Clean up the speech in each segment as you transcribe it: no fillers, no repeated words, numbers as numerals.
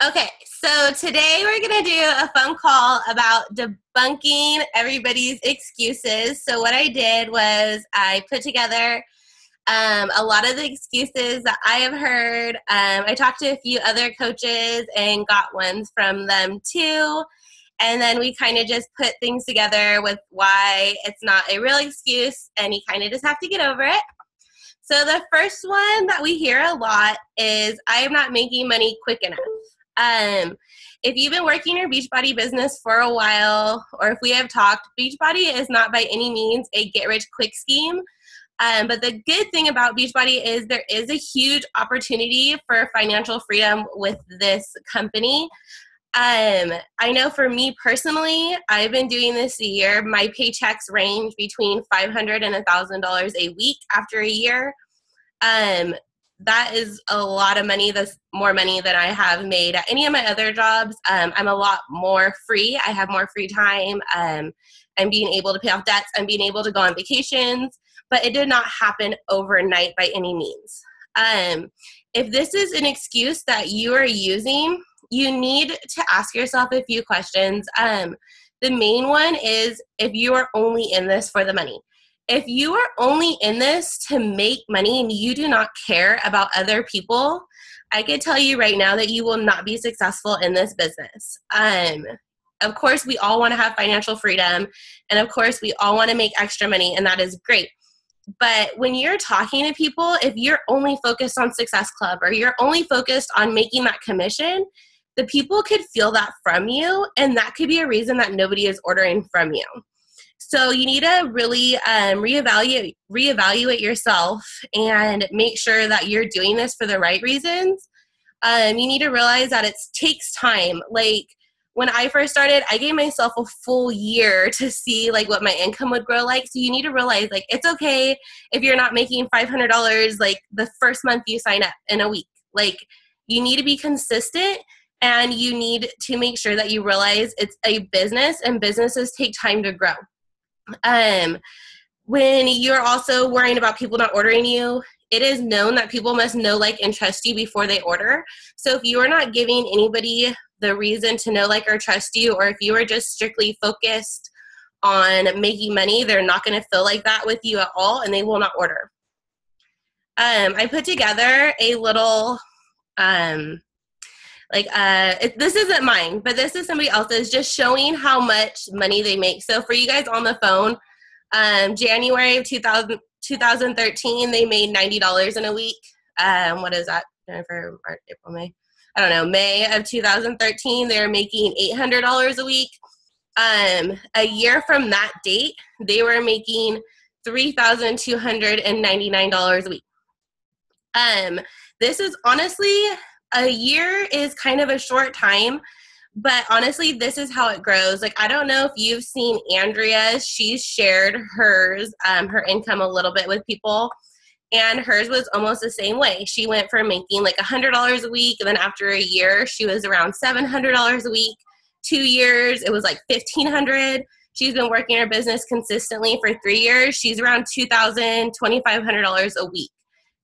Okay, so today we're going to do a phone call about debunking everybody's excuses. So what I did was I put together a lot of the excuses that I have heard. I talked to a few other coaches and got ones from them too. And then we kind of just put things together with why it's not a real excuse and you kind of just have to get over it. So the first one that we hear a lot is, I am not making money quick enough. If you've been working your Beachbody business for a while, or if we have talked, Beachbody is not by any means a get-rich-quick scheme. But the good thing about Beachbody is there is a huge opportunity for financial freedom with this company. I know for me personally, I've been doing this a year. My paychecks range between $500 and $1,000 a week after a year. That is a lot of money. That's more money than I have made at any of my other jobs. I'm a lot more free. I have more free time. I'm being able to pay off debts. I'm being able to go on vacations. But it did not happen overnight by any means. If this is an excuse that you are using, you need to ask yourself a few questions. The main one is if you are only in this for the money. If you are only in this to make money and you do not care about other people, I can tell you right now that you will not be successful in this business. Of course, we all want to have financial freedom, and of course, we all want to make extra money, and that is great. But when you're talking to people, if you're only focused on Success Club or you're only focused on making that commission, the people could feel that from you, and that could be a reason that nobody is ordering from you. So you need to really reevaluate yourself and make sure that you're doing this for the right reasons. You need to realize that it takes time. Like when I first started, I gave myself a full year to see like what my income would grow like. So you need to realize like it's okay if you're not making $500 like the first month you sign up in a week. Like you need to be consistent. And you need to make sure that you realize it's a business and businesses take time to grow. When you're also worrying about people not ordering you, it is known that people must know, like, and trust you before they order. So if you are not giving anybody the reason to know, like, or trust you, or if you are just strictly focused on making money, they're not going to feel like that with you at all, and they will not order. I put together a little this isn't mine, but this is somebody else's, just showing how much money they make. So for you guys on the phone, January of 2013, they made $90 in a week. What is that? Jennifer, March, April, May? I don't know. May of 2013, they're making $800 a week. A year from that date, they were making $3,299 a week. This is honestly, a year is kind of a short time, but honestly, this is how it grows. Like, I don't know if you've seen Andrea. She's shared hers, her income a little bit with people, and hers was almost the same way. She went from making like $100 a week, and then after a year, she was around $700 a week. 2 years, it was like $1,500. She's been working her business consistently for 3 years. She's around $2,000, $2,500 a week.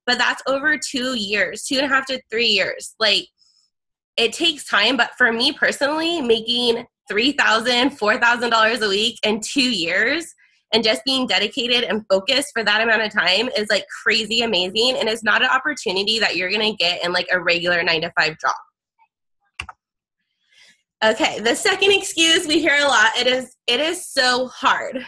But that's over 2 years, 2.5 to 3 years. Like, it takes time. But for me personally, making $3,000, $4,000 a week in 2 years and just being dedicated and focused for that amount of time is like crazy amazing. And it's not an opportunity that you're going to get in like a regular 9-to-5 job. Okay, the second excuse we hear a lot, it is so hard.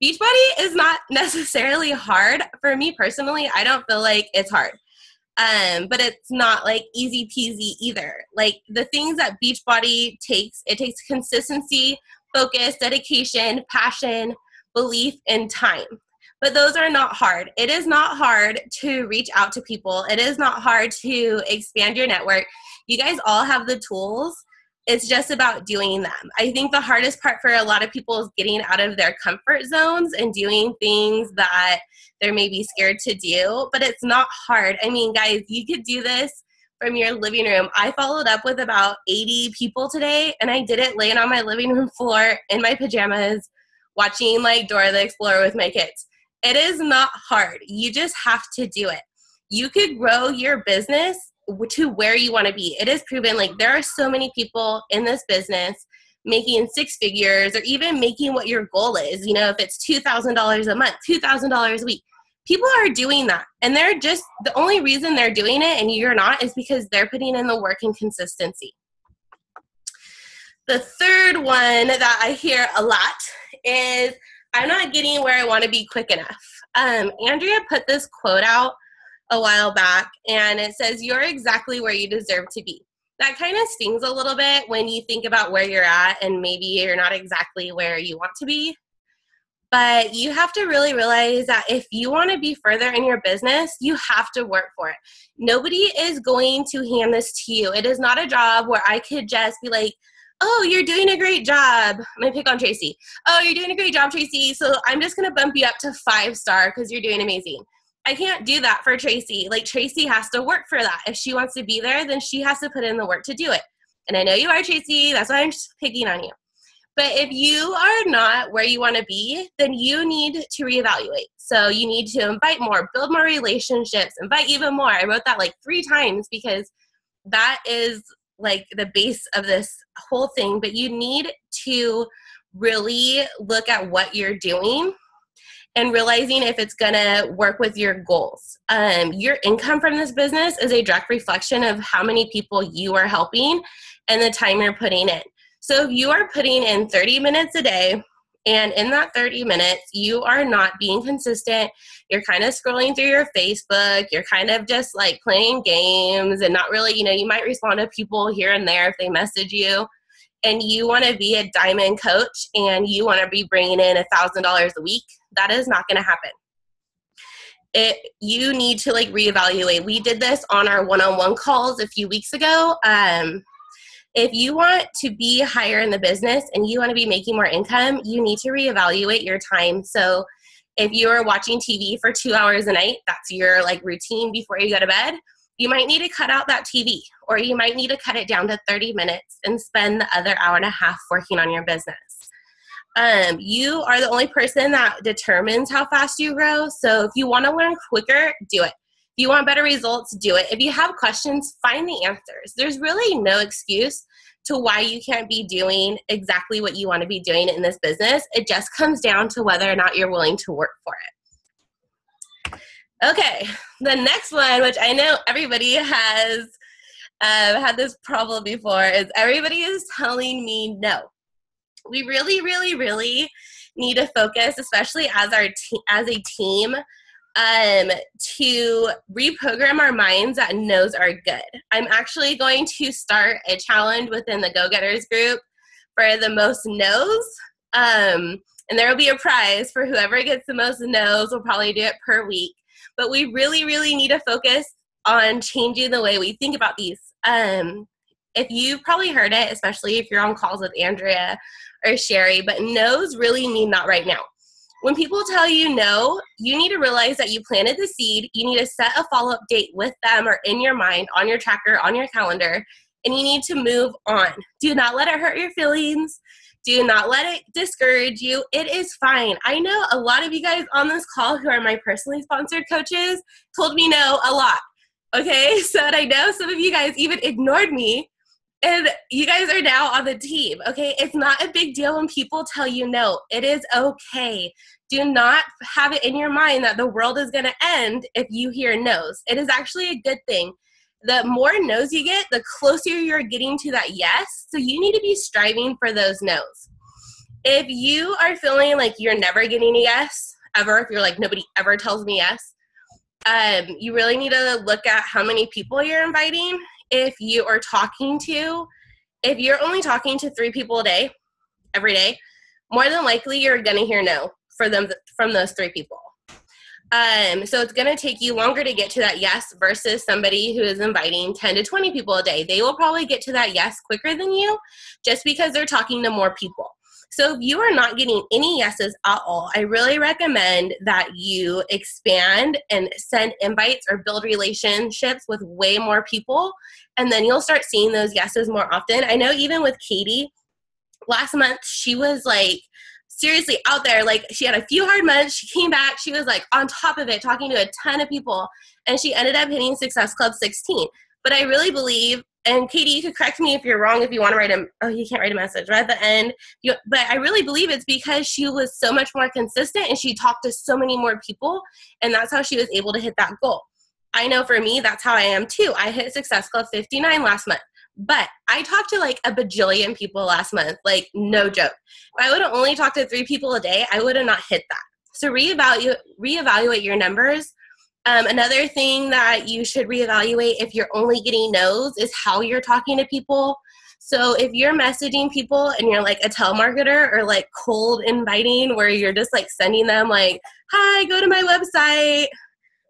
Beachbody is not necessarily hard. For me personally, I don't feel like it's hard. But it's not like easy peasy either. Like the things that Beachbody takes, it takes consistency, focus, dedication, passion, belief, and time. But those are not hard. It is not hard to reach out to people. It is not hard to expand your network. You guys all have the tools. It's just about doing them. I think the hardest part for a lot of people is getting out of their comfort zones and doing things that they're maybe scared to do, but it's not hard. I mean, guys, you could do this from your living room. I followed up with about 80 people today, and I did it laying on my living room floor in my pajamas, watching like Dora the Explorer with my kids. It is not hard. You just have to do it. You could grow your business to where you want to be. It is proven, like, there are so many people in this business making six figures, or even making what your goal is. You know, if it's $2,000 a month, $2,000 a week, people are doing that. And they're just, the only reason they're doing it and you're not is because they're putting in the work and consistency. The third one that I hear a lot is, I'm not getting where I want to be quick enough. Andrea put this quote out a while back, and it says, you're exactly where you deserve to be. That kind of stings a little bit when you think about where you're at and maybe you're not exactly where you want to be. But you have to really realize that if you want to be further in your business, you have to work for it. Nobody is going to hand this to you. It is not a job where I could just be like, oh, you're doing a great job. I'm going to pick on Tracy. Oh, you're doing a great job, Tracy. So I'm just going to bump you up to 5-star because you're doing amazing. I can't do that for Tracy. Like, Tracy has to work for that. If she wants to be there, then she has to put in the work to do it. And I know you are, Tracy. That's why I'm just picking on you. But if you are not where you want to be, then you need to reevaluate. So you need to invite more, build more relationships, invite even more. I wrote that like 3 times because that is like the base of this whole thing. But you need to really look at what you're doing and realizing if it's going to work with your goals. Your income from this business is a direct reflection of how many people you are helping and the time you're putting in. So if you are putting in 30 minutes a day, and in that 30 minutes, you are not being consistent, you're kind of scrolling through your Facebook, you're kind of just like playing games and not really, you know, you might respond to people here and there if they message you, and you want to be a diamond coach and you want to be bringing in $1,000 a week, that is not going to happen. You need to like reevaluate. We did this on our one-on-one calls a few weeks ago. If you want to be higher in the business and you want to be making more income, you need to reevaluate your time. So if you're watching TV for 2 hours a night, that's your like routine before you go to bed, you might need to cut out that TV, or you might need to cut it down to 30 minutes and spend the other hour and a half working on your business. You are the only person that determines how fast you grow. So if you want to learn quicker, do it. If you want better results, do it. If you have questions, find the answers. There's really no excuse to why you can't be doing exactly what you want to be doing in this business. It just comes down to whether or not you're willing to work for it. Okay, the next one, which I know everybody has had this problem before, is everybody is telling me no. We really, really, really need to focus, especially as a team, to reprogram our minds that no's are good. I'm actually going to start a challenge within the Go-Getters group for the most no's, and there will be a prize for whoever gets the most no's. We'll probably do it per week, but we really, really need to focus on changing the way we think about these. If you've probably heard it, especially if you're on calls with Andrea or Sherry, but no's really mean not right now. When people tell you no, you need to realize that you planted the seed. You need to set a follow-up date with them or in your mind, on your tracker, on your calendar, and you need to move on. Do not let it hurt your feelings. Do not let it discourage you. It is fine. I know a lot of you guys on this call who are my personally sponsored coaches told me no a lot. Okay, so I know some of you guys even ignored me, and you guys are now on the team, okay? It's not a big deal when people tell you no. It is okay. Do not have it in your mind that the world is going to end if you hear no's. It is actually a good thing. The more no's you get, the closer you're getting to that yes. So you need to be striving for those no's. If you are feeling like you're never getting a yes, ever, if you're like, nobody ever tells me yes, you really need to look at how many people you're inviting. If you are if you're only talking to 3 people a day, every day, more than likely you're going to hear no from those 3 people. So it's going to take you longer to get to that yes versus somebody who is inviting 10 to 20 people a day. They will probably get to that yes quicker than you just because they're talking to more people. So if you are not getting any yeses at all, I really recommend that you expand and send invites or build relationships with way more people, and then you'll start seeing those yeses more often. I know even with Katie, last month, she was like seriously out there. Like, she had a few hard months. She came back. She was like on top of it, talking to a ton of people, and she ended up hitting Success Club 16. But I really believe, and Katie, you could correct me if you're wrong, if you want to write you can't write a message right at the end. But I really believe it's because she was so much more consistent and she talked to so many more people, and that's how she was able to hit that goal. I know for me, that's how I am too. I hit Success Club 59 last month, but I talked to like a bajillion people last month, like no joke. If I would have only talked to 3 people a day, I would have not hit that. So reevaluate your numbers. Another thing that you should reevaluate if you're only getting no's is how you're talking to people. So if you're messaging people and you're like a telemarketer or like cold inviting where you're just like sending them like, hi, go to my website.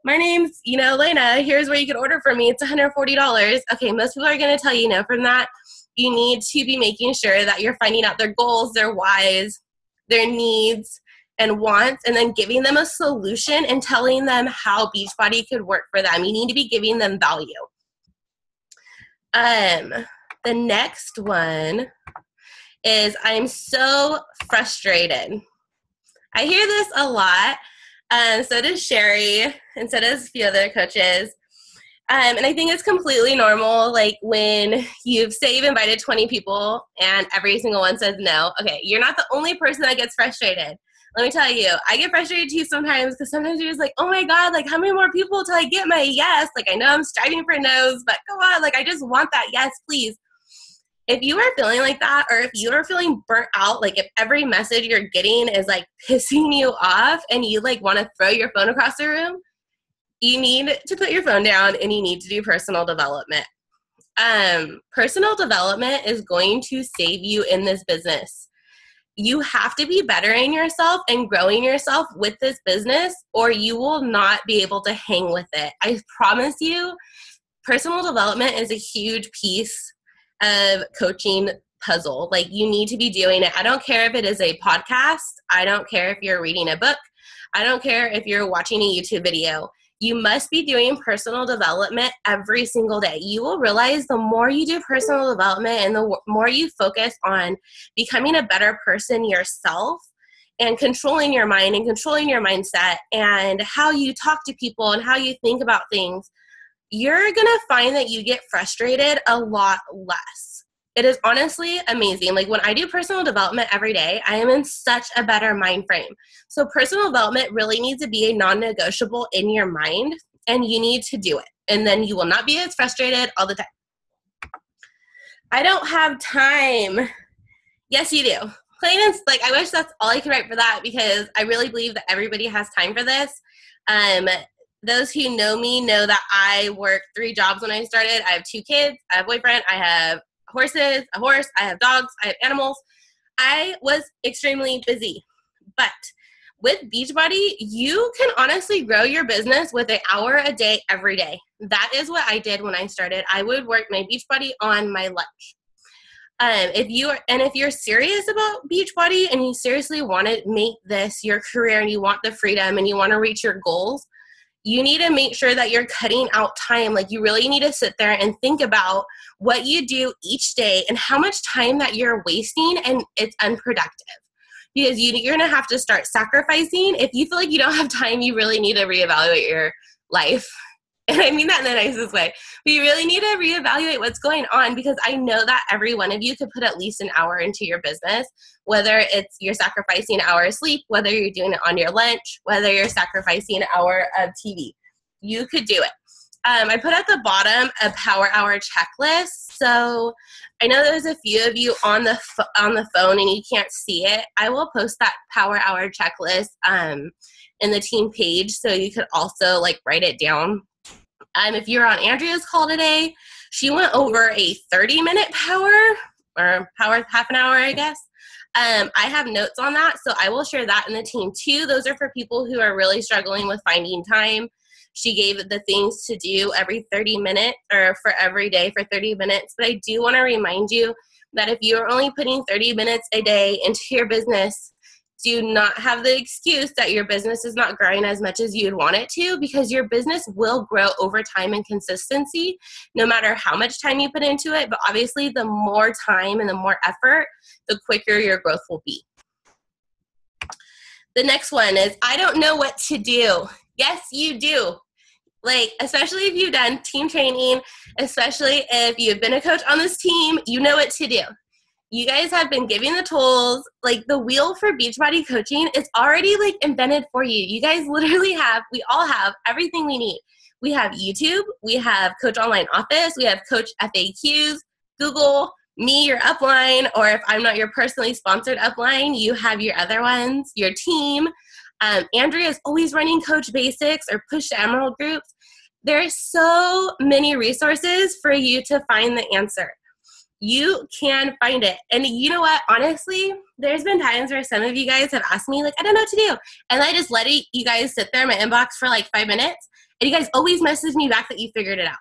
My name's, Lena. Here's where you can order from me. It's $140. Okay, most people are going to tell you no from that. You need to be making sure that you're finding out their goals, their whys, their needs, and wants, and then giving them a solution and telling them how Beachbody could work for them. You need to be giving them value. The next one is I'm so frustrated. I hear this a lot. So does Sherry, and so does a few other coaches. And I think it's completely normal, like when you've invited 20 people and every single one says no. Okay, you're not the only person that gets frustrated. Let me tell you, I get frustrated too sometimes because sometimes you're just like, oh my God, like how many more people till I get my yes? Like I know I'm striving for no's, but come on, like I just want that yes, please. If you are feeling like that, or if you are feeling burnt out, like if every message you're getting is like pissing you off and you like want to throw your phone across the room, you need to put your phone down and you need to do personal development. Personal development is going to save you in this business. You have to be bettering yourself and growing yourself with this business, or you will not be able to hang with it. I promise you, personal development is a huge piece of coaching puzzle. Like you need to be doing it. I don't care if it is a podcast. I don't care if you're reading a book. I don't care if you're watching a YouTube video. You must be doing personal development every single day. You will realize the more you do personal development and the more you focus on becoming a better person yourself and controlling your mind and controlling your mindset and how you talk to people and how you think about things, you're going to find that you get frustrated a lot less. It is honestly amazing. Like when I do personal development every day, I am in such a better mind frame. So personal development really needs to be a non-negotiable in your mind, and you need to do it. And then you will not be as frustrated all the time. I don't have time. Yes, you do. Plain and like, I wish that's all I could write for that because I really believe that everybody has time for this. Those who know me know that I worked 3 jobs when I started. I have 2 kids. I have a boyfriend. I have a horse, I have dogs, I have animals. I was extremely busy. But with Beachbody, you can honestly grow your business with an hour a day every day. That is what I did when I started. I would work my Beachbody on my lunch. If you're serious about Beachbody and you seriously want to make this your career and you want the freedom and you want to reach your goals, you need to make sure that you're cutting out time. Like you really need to sit there and think about what you do each day and how much time that you're wasting and it's unproductive. Because you're going to have to start sacrificing. If you feel like you don't have time, you really need to reevaluate your life. And I mean that in the nicest way. But you really need to reevaluate what's going on because I know that every one of you could put at least an hour into your business, whether it's you're sacrificing an hour of sleep, whether you're doing it on your lunch, whether you're sacrificing an hour of TV. You could do it. I put at the bottom a Power Hour checklist. So I know there's a few of you on the phone and you can't see it. I will post that Power Hour checklist in the team page so you could also like write it down. If you're on Andrea's call today, she went over a 30-minute half an hour, I guess. I have notes on that, so I will share that in the team too. Those are for people who are really struggling with finding time. She gave the things to do every 30 minutes or for every day for 30 minutes. But I do want to remind you that if you're only putting 30 minutes a day into your business, do not have the excuse that your business is not growing as much as you'd want it to, because your business will grow over time and consistency, no matter how much time you put into it. But obviously, the more time and the more effort, the quicker your growth will be. The next one is, I don't know what to do. Yes, you do. Like, especially if you've done team training, especially if you've been a coach on this team, you know what to do. You guys have been giving the tools. Like, the wheel for Beachbody coaching is already like invented for you. You guys literally have, we all have everything we need. We have YouTube, we have Coach Online Office, we have Coach FAQs, Google, me, your upline, or if I'm not your personally sponsored upline, you have your other ones, your team. Andrea is always running Coach Basics or Push to Emerald groups. There's so many resources for you to find the answer. You can find it. And you know what? Honestly, there's been times where some of you guys have asked me, like, I don't know what to do. And I just let you guys sit there in my inbox for like 5 minutes. And you guys always message me back that you figured it out.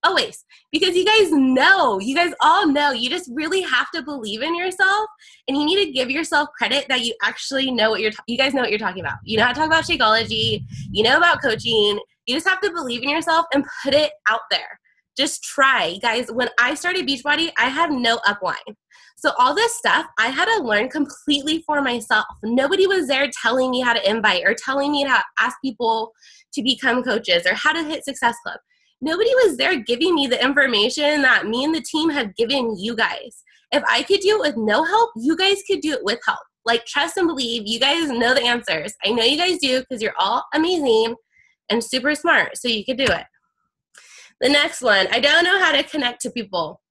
Always. Because you guys know. You guys all know. You just really have to believe in yourself. And you need to give yourself credit that you actually know what you guys know what you're talking about. You know how to talk about Shakeology. You know about coaching. You just have to believe in yourself and put it out there. Just try. Guys, when I started Beachbody, I had no upline. So all this stuff, I had to learn completely for myself. Nobody was there telling me how to invite or telling me how to ask people to become coaches or how to hit Success Club. Nobody was there giving me the information that me and the team have given you guys. If I could do it with no help, you guys could do it with help. Like, trust and believe, you guys know the answers. I know you guys do because you're all amazing and super smart, so you could do it. The next one, I don't know how to connect to people.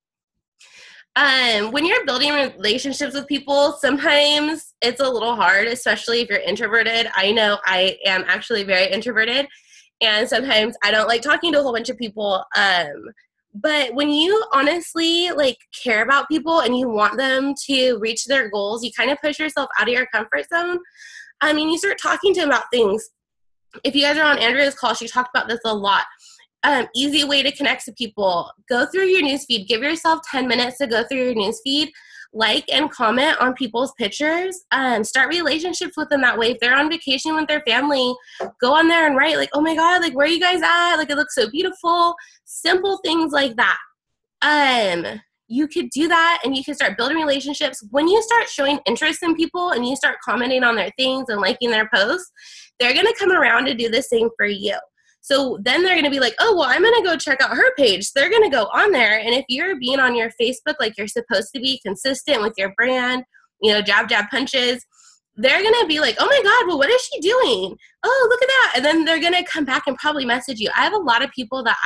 When you're building relationships with people, sometimes it's a little hard, especially if you're introverted. I know I am actually very introverted, and sometimes I don't like talking to a whole bunch of people. But when you honestly like care about people and you want them to reach their goals, you kind of push yourself out of your comfort zone. I mean, you start talking to them about things. If you guys are on Andrea's call, she talked about this a lot. Easy way to connect to people. Go through your newsfeed. Give yourself 10 minutes to go through your newsfeed. Like and comment on people's pictures. Start relationships with them that way. If they're on vacation with their family, go on there and write like, oh my God, like, where are you guys at? Like, it looks so beautiful. Simple things like that. You could do that and you can start building relationships. When you start showing interest in people and you start commenting on their things and liking their posts, they're going to come around to do the same for you. So then they're going to be like, oh, well, I'm going to go check out her page. So they're going to go on there. And if you're being on your Facebook like you're supposed to be, consistent with your brand, you know, jab, jab, punches, they're going to be like, oh my God, well, what is she doing? Oh, look at that. And then they're going to come back and probably message you. I have a lot of people that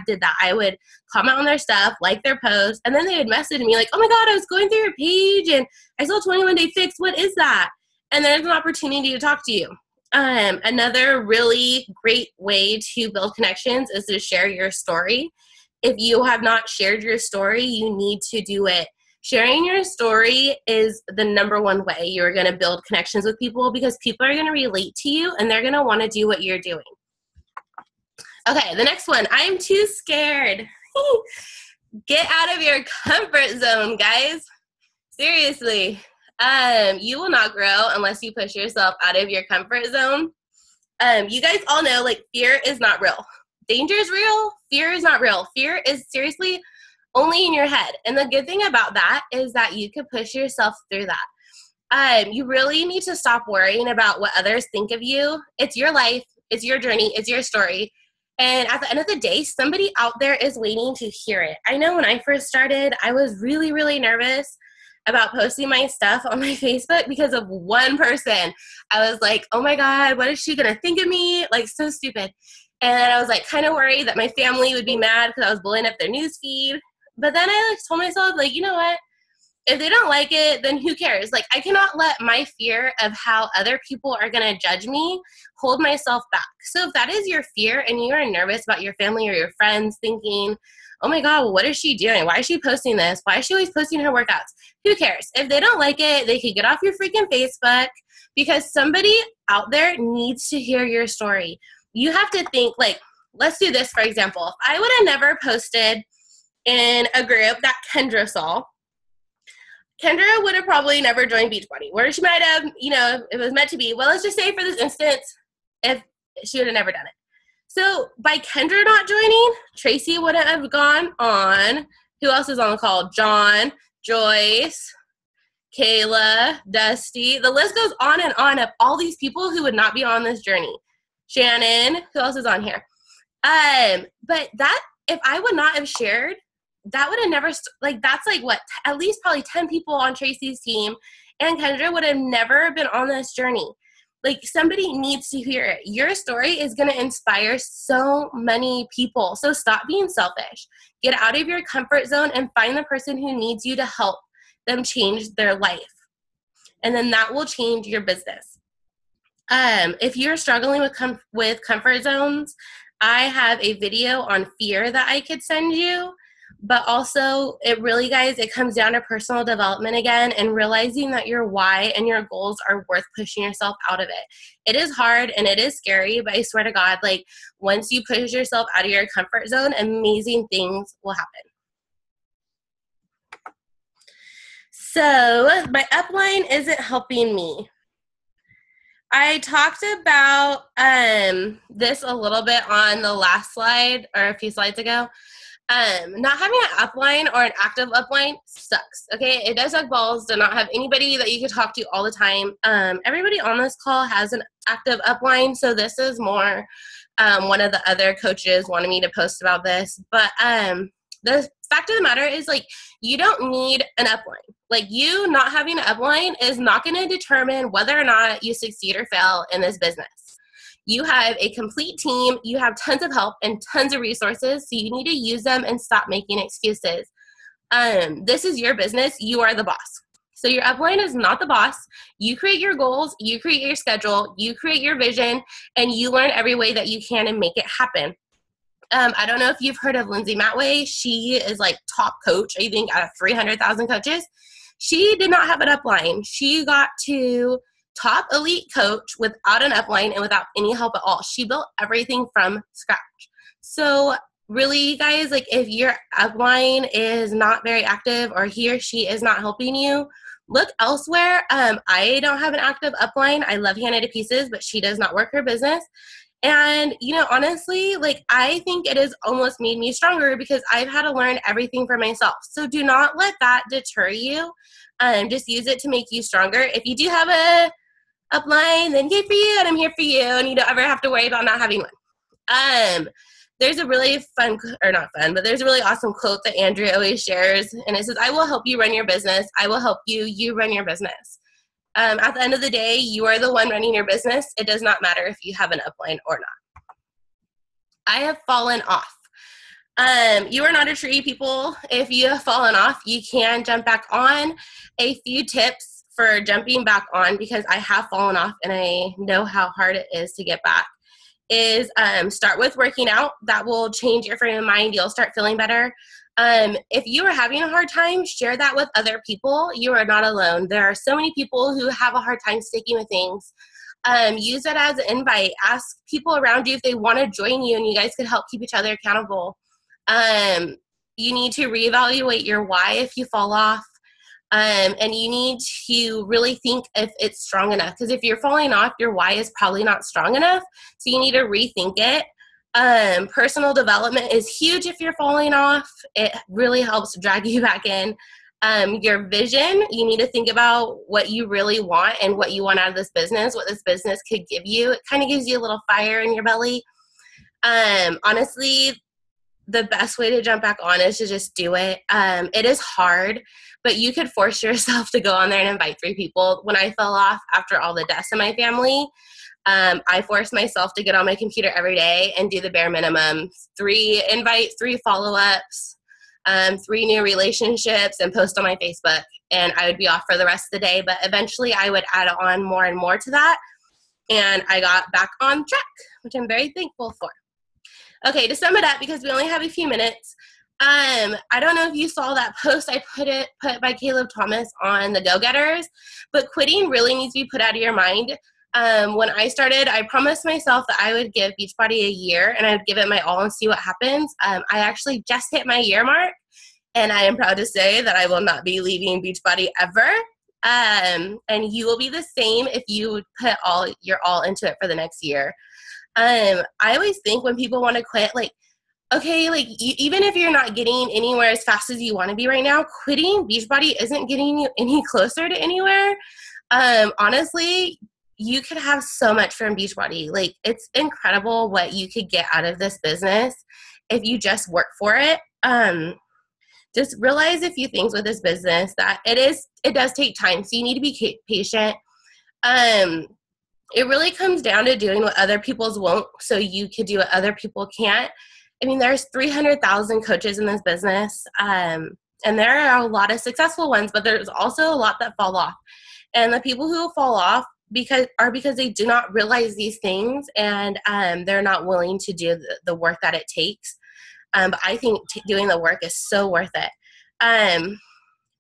did that. I would comment on their stuff, like their posts, and then they would message me like, oh my God, I was going through your page and I saw 21 Day Fix. What is that? And there's an opportunity to talk to you. Another really great way to build connections is to share your story. If you have not shared your story, you need to do it. Sharing your story is the number one way you're going to build connections with people, because people are going to relate to you and they're going to want to do what you're doing. Okay, the next one. I am too scared. Get out of your comfort zone, guys. Seriously. You will not grow unless you push yourself out of your comfort zone. You guys all know, like, fear is not real. Danger is real. Fear is not real. Fear is seriously only in your head. And the good thing about that is that you can push yourself through that. You really need to stop worrying about what others think of you. It's your life. It's your journey. It's your story. And at the end of the day, somebody out there is waiting to hear it. I know when I first started, I was really, really nervous about posting my stuff on my Facebook because of one person. I was like, oh my God, what is she going to think of me? Like, so stupid. And I was like kind of worried that my family would be mad because I was blowing up their news feed. But then I like told myself, like, you know what? If they don't like it, then who cares? Like, I cannot let my fear of how other people are going to judge me hold myself back. So if that is your fear and you are nervous about your family or your friends thinking, oh my God, well, what is she doing? Why is she posting this? Why is she always posting her workouts? Who cares? If they don't like it, they can get off your freaking Facebook, because somebody out there needs to hear your story. You have to think, like, let's do this, for example. If I would have never posted in a group that Kendra saw, Kendra would have probably never joined Beachbody, where she might have, you know, if it was meant to be. Well, let's just say for this instance, if she would have never done it. So by Kendra not joining, Tracy wouldn't have gone on. Who else is on the call? John, Joyce, Kayla, Dusty. The list goes on of all these people who would not be on this journey. Shannon, who else is on here? But that, if I would not have shared, that would have never, like, that's like what, at least probably 10 people on Tracy's team and Kendra would have never been on this journey. Like, somebody needs to hear it. Your story is going to inspire so many people. So stop being selfish. Get out of your comfort zone and find the person who needs you to help them change their life. And then that will change your business. If you're struggling with comfort zones, I have a video on fear that I could send you. But also, it really, guys, it comes down to personal development again and realizing that your why and your goals are worth pushing yourself out of it. It is hard and it is scary, but I swear to God, like, once you push yourself out of your comfort zone, amazing things will happen. So my upline isn't helping me. I talked about this a little bit on the last slide or a few slides ago. Not having an upline or an active upline sucks, okay? It does suck balls to not have anybody that you can talk to all the time. Everybody on this call has an active upline, so this is more one of the other coaches wanted me to post about this. But the fact of the matter is, like, you don't need an upline. Like, you not having an upline is not going to determine whether or not you succeed or fail in this business. You have a complete team, you have tons of help and tons of resources, so you need to use them and stop making excuses. This is your business, you are the boss. So your upline is not the boss. You create your goals, you create your schedule, you create your vision, and you learn every way that you can and make it happen. I don't know if you've heard of Lindsay Matway. She is like top coach, I think, out of 300,000 coaches. She did not have an upline. She got to top elite coach without an upline and without any help at all. She built everything from scratch. So really, guys, like, if your upline is not very active or he or she is not helping you, look elsewhere. I don't have an active upline. I love Hannah to pieces, but she does not work her business. And, you know, honestly, like, I think it has almost made me stronger because I've had to learn everything for myself. So do not let that deter you. Just use it to make you stronger. If you do have a upline, then yay for you, and I'm here for you, and you don't ever have to worry about not having one. There's a really fun, or not fun, but there's a really awesome quote that Andrea always shares, and it says, "I will help you run your business. I will help you, you run your business." At the end of the day, you are the one running your business. It does not matter if you have an upline or not. I have fallen off. You are not a tree, people. If you have fallen off, you can jump back on. A few tips for jumping back on, because I have fallen off and I know how hard it is to get back, is start with working out. That will change your frame of mind. You'll start feeling better. If you are having a hard time, share that with other people. You are not alone. There are so many people who have a hard time sticking with things. Use it as an invite. Ask people around you if they want to join you, and you guys could help keep each other accountable. You need to reevaluate your why if you fall off. And you need to really think if it's strong enough. Because if you're falling off, your why is probably not strong enough. So you need to rethink it. Personal development is huge if you're falling off. It really helps drag you back in. Your vision, you need to think about what you really want and what you want out of this business, what this business could give you. It kind of gives you a little fire in your belly. Honestly, the best way to jump back on is to just do it. It is hard, but you could force yourself to go on there and invite 3 people. When I fell off after all the deaths in my family, I forced myself to get on my computer every day and do the bare minimum. 3 invites, 3 follow-ups, 3 new relationships, and post on my Facebook. And I would be off for the rest of the day, but eventually I would add on more and more to that. And I got back on track, which I'm very thankful for. Okay, to sum it up, because we only have a few minutes, I don't know if you saw that post I put by Caleb Thomas on the Go-Getters, but quitting really needs to be put out of your mind. When I started, I promised myself that I would give Beachbody a year and I would give it my all and see what happens. I actually just hit my year mark, and I am proud to say that I will not be leaving Beachbody ever. And you will be the same if you put your all into it for the next year. I always think when people want to quit, like, okay, like, even if you're not getting anywhere as fast as you want to be right now, quitting Beachbody isn't getting you any closer to anywhere. Honestly, you could have so much from Beachbody. Like, it's incredible what you could get out of this business if you just work for it. Just realize a few things with this business, that it does take time. So you need to be patient. It really comes down to doing what other people's won't, so you could do what other people can't. I mean, there's 300,000 coaches in this business, and there are a lot of successful ones, but there's also a lot that fall off. And the people who fall off because they do not realize these things, and they're not willing to do the work that it takes. But I think doing the work is so worth it.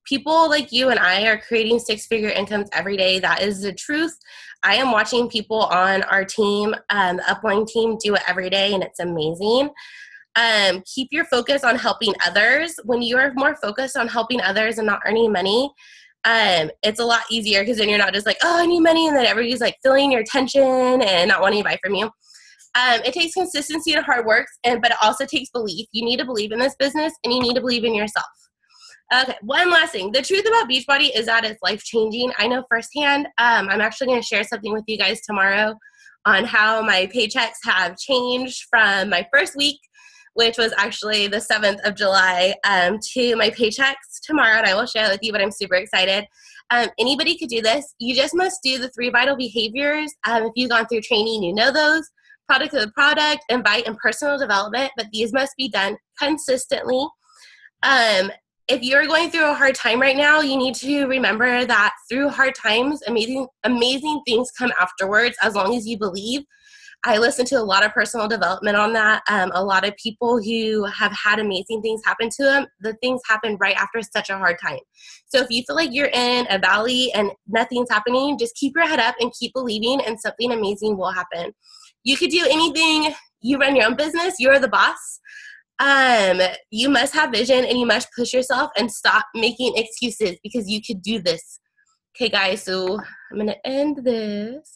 People like you and I are creating six-figure incomes every day. That is the truth. I am watching people on our team, the upline team, do it every day, and it's amazing. Keep your focus on helping others. When you are more focused on helping others and not earning money, it's a lot easier, because then you're not just like, oh, I need money, and then everybody's like feeling your attention and not wanting to buy from you. It takes consistency and hard work, but it also takes belief. You need to believe in this business, and you need to believe in yourself. Okay, one last thing. The truth about Beachbody is that it's life-changing. I know firsthand. I'm actually going to share something with you guys tomorrow on how my paychecks have changed from my first week, which was actually the 7th of July, to my paychecks tomorrow, and I will share it with you, but I'm super excited. Anybody could do this. You just must do the 3 vital behaviors. If you've gone through training, you know those. Product of the product, invite, and personal development, but these must be done consistently. If you're going through a hard time right now, you need to remember that through hard times, amazing things come afterwards, as long as you believe. I listen to a lot of personal development on that. A lot of people who have had amazing things happen to them, the things happen right after such a hard time. So if you feel like you're in a valley and nothing's happening, just keep your head up and keep believing, and something amazing will happen. You could do anything. You run your own business. You're the boss. You must have vision, and you must push yourself and stop making excuses, because you could do this. Okay, guys, so I'm going to end this.